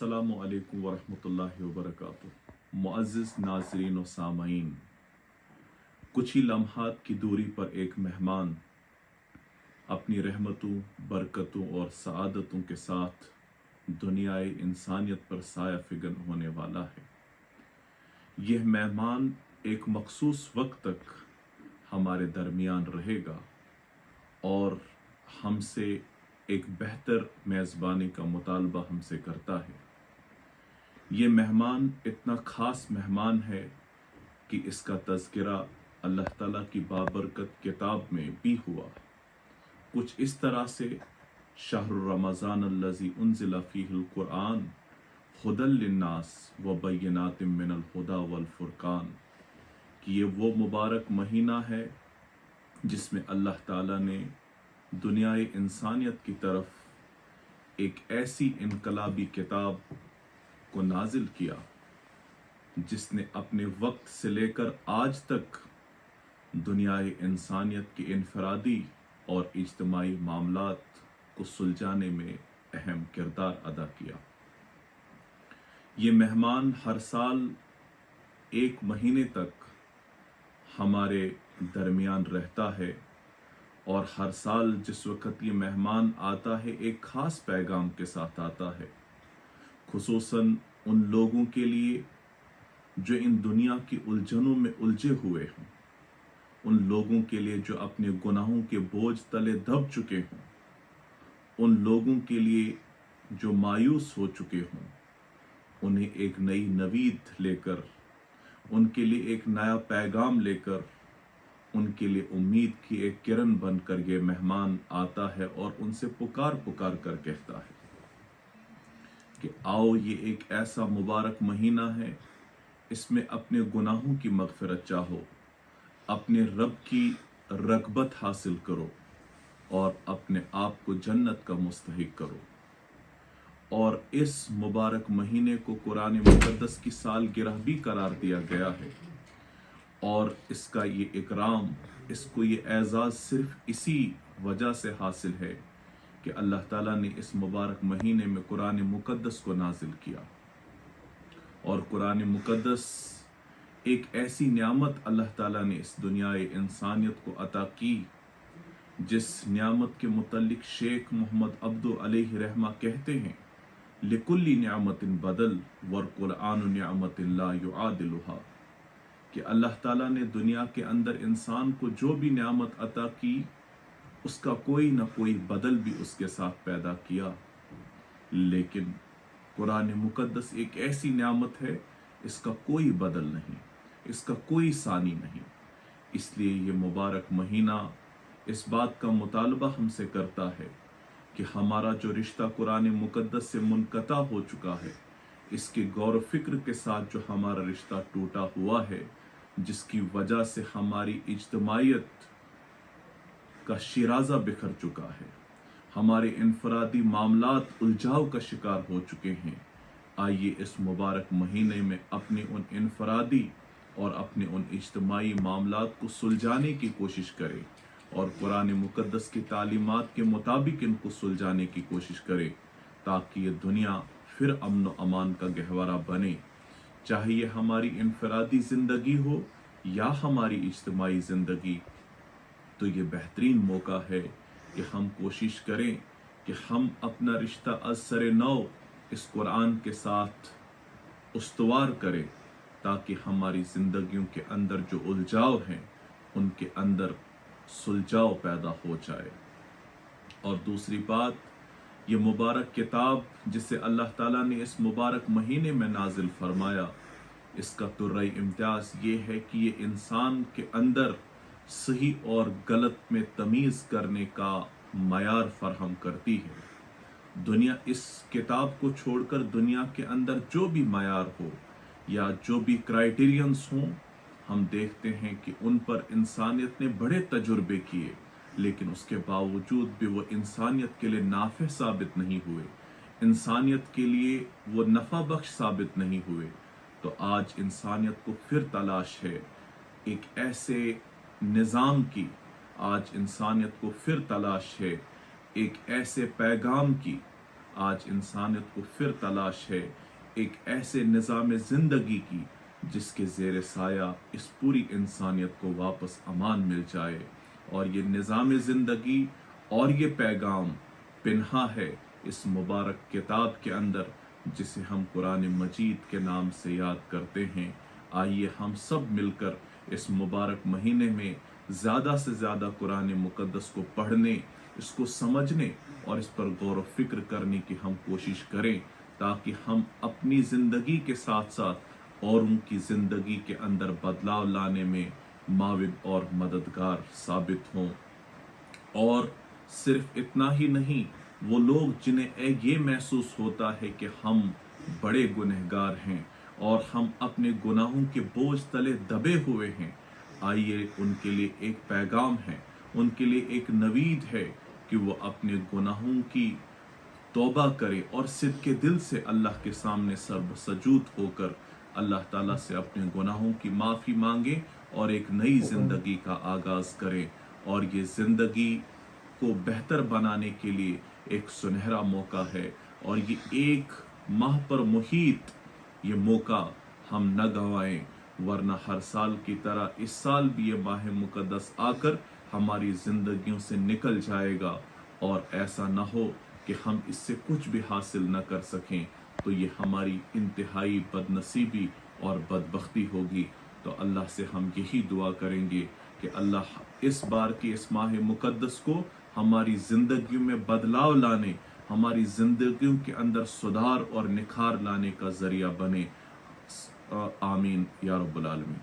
अस्सलामु अलैकुम वरहमतुल्लाहि वबरकातुह। मुअज़्ज़िज़ नाज़रीन व सामाईन, कुछ ही लम्हात की दूरी पर एक मेहमान अपनी रहमतों, बरकतों और सआदतों के साथ दुनियाए इंसानियत पर साया फिगन होने वाला है। यह मेहमान एक मखसूस वक्त तक हमारे दरमियान रहेगा और हमसे एक बेहतर मेज़बानी का मुतालबा हमसे करता है। ये मेहमान इतना ख़ास मेहमान है कि इसका तज़किरा अल्लाह ताला की बाबरकत किताब में भी हुआ। कुछ इस तरह से शहर रमज़ान अल्लज़ी उन्ज़िला फ़ीहिल क़ुरआन हुदल लिन्नास व बय्यिनातिम मिनल हुदा वल फ़ुरक़ान, कि ये वो मुबारक महीना है जिसमें अल्लाह ताला ने दुनियाए इंसानियत की तरफ एक ऐसी इनकलाबी किताब को नाजिल किया जिसने अपने वक्त से लेकर आज तक दुनियाए इंसानियत के इनफरादी और इज्तिमाई मामलात को सुलझाने में अहम किरदार अदा किया। ये मेहमान हर साल एक महीने तक हमारे दरमियान रहता है और हर साल जिस वक़्त ये मेहमान आता है एक ख़ास पैगाम के साथ आता है, खुसूसन उन लोगों के लिए जो इन दुनिया की उलझनों में उलझे हुए हों, उन लोगों के लिए जो अपने गुनाहों के बोझ तले दब चुके हों, उन लोगों के लिए जो मायूस हो चुके हों, उन्हें एक नई नवीद लेकर, उनके लिए एक नया पैगाम लेकर, उनके लिए उम्मीद की एक किरण बनकर ये मेहमान आता है और उनसे पुकार पुकार कर कहता है कि आओ, ये एक ऐसा मुबारक महीना है, इसमें अपने गुनाहों की मग़फ़िरत चाहो, अपने रब की रग़बत हासिल करो और अपने आप को जन्नत का मुस्तहिक करो। और इस मुबारक महीने को कुरान मुक़द्दस की सालगिरह भी करार दिया गया है और इसका ये इकराम, इसको ये एज़ाज़ सिर्फ इसी वजह से हासिल है कि अल्लाह ताला ने इस मुबारक महीने में कुरान मुक़द्दस को नाजिल किया। और कुरान मुक़द्दस एक ऐसी नियामत अल्लाह ताला ने इस दुनियाए इंसानियत को अता की जिस नियामत के मुतल्लिक शेख मोहम्मद अब्दु अलैहि रहमा कहते हैं, लिकुल्ली नियामतिन बदल वर कुरान नियामतिन ला युआदिलुहा, कि अल्लाह ताला ने दुनिया के अंदर इंसान को जो भी नियामत अता की उसका कोई ना कोई बदल भी उसके साथ पैदा किया, लेकिन कुरान मुक़द्दस एक ऐसी नियामत है, इसका कोई बदल नहीं, इसका कोई सानी नहीं। इसलिए ये मुबारक महीना इस बात का मुतालबा हमसे करता है कि हमारा जो रिश्ता कुरान मुक़द्दस से मुनक़ता हो चुका है, इसके गौर फिक्र के साथ जो हमारा रिश्ता टूटा हुआ है, जिसकी वजह से हमारी इज्तिमाइयत का शिराजा बिखर चुका है, हमारे इनफरादी मामलात उलझाव का शिकार हो चुके हैं, आइए इस मुबारक महीने में अपने उन इनफरादी और अपने उन इज्तिमाई मामलात को सुलझाने की कोशिश करें और कुरान मुक़द्दस की तालीमात के मुताबिक इनको सुलझाने की कोशिश करें, ताकि ये दुनिया फिर अमन व अमान का गहवारा बने। चाहे ये हमारी इनफरादी ज़िंदगी हो या हमारी इज्तिमाई ज़िंदगी, तो ये बेहतरीन मौका है कि हम कोशिश करें कि हम अपना रिश्ता असर नौ इस कुरान के साथ उस्तवार करें, ताकि हमारी ज़िंदगियों के अंदर जो उलझाव हैं उनके अंदर सुलझाव पैदा हो जाए। और दूसरी बात, ये मुबारक किताब जिसे अल्लाह ताला ने इस मुबारक महीने में नाजिल फरमाया, इसका तुर्रे इम्तियाज़ ये है कि ये इंसान के अंदर सही और गलत में तमीज़ करने का मयार फराहम करती है। दुनिया इस किताब को छोड़कर दुनिया के अंदर जो भी मयार हो या जो भी क्राइटेरियंस हों, हम देखते हैं कि उन पर इंसानियत ने बड़े तजुर्बे किए, लेकिन उसके बावजूद भी वो इंसानियत के लिए नाफ़े साबित नहीं हुए, इंसानियत के लिए वो नफ़ा बख्श साबित नहीं हुए। तो आज इंसानियत को फिर तलाश है एक ऐसे निज़ाम की, आज इंसानियत को फिर तलाश है एक ऐसे पैगाम की, आज इंसानियत को फिर तलाश है एक ऐसे निज़ाम ज़िंदगी की जिसके ज़ेर साया इस पूरी इंसानियत को वापस अमान मिल जाए। और ये निज़ाम ज़िंदगी और ये पैगाम पिन्हा है इस मुबारक किताब के अंदर जिसे हम कुरान मजीद के नाम से याद करते हैं। आइए हम सब मिलकर इस मुबारक महीने में ज़्यादा से ज़्यादा कुरान मुक़द्दस को पढ़ने, इसको समझने और इस पर गौर व फिक्र करने की हम कोशिश करें, ताकि हम अपनी ज़िंदगी के साथ साथ और उनकी ज़िंदगी के अंदर बदलाव लाने में माविद और मददगार साबित हों। और सिर्फ इतना ही नहीं, वो लोग जिन्हें ये महसूस होता है कि हम बड़े गुनहगार हैं और हम अपने गुनाहों के बोझ तले दबे हुए हैं, आइए उनके लिए एक पैगाम है, उनके लिए एक नवीद है कि वो अपने गुनाहों की तौबा करे और सिद्के दिल से अल्लाह के सामने सर्वसजूद होकर अल्लाह ताला से अपने गुनाहों की माफ़ी मांगे और एक नई ज़िंदगी का आगाज़ करें। और ये ज़िंदगी को बेहतर बनाने के लिए एक सुनहरा मौका है और ये एक माह पर मुहीत ये मौका हम न गंवाएं, वरना हर साल की तरह इस साल भी ये माह मुक़द्दस आकर हमारी ज़िंदगियों से निकल जाएगा और ऐसा ना हो कि हम इससे कुछ भी हासिल न कर सकें, तो ये हमारी इंतहाई बदनसीबी और बदबख्ती होगी। तो अल्लाह से हम यही दुआ करेंगे कि अल्लाह इस बार के इस माह मुक़द्दस को हमारी ज़िंदगियों में बदलाव लाने, हमारी ज़िंदगियों के अंदर सुधार और निखार लाने का ज़रिया बने। आमीन या रब्बुल आलमीन।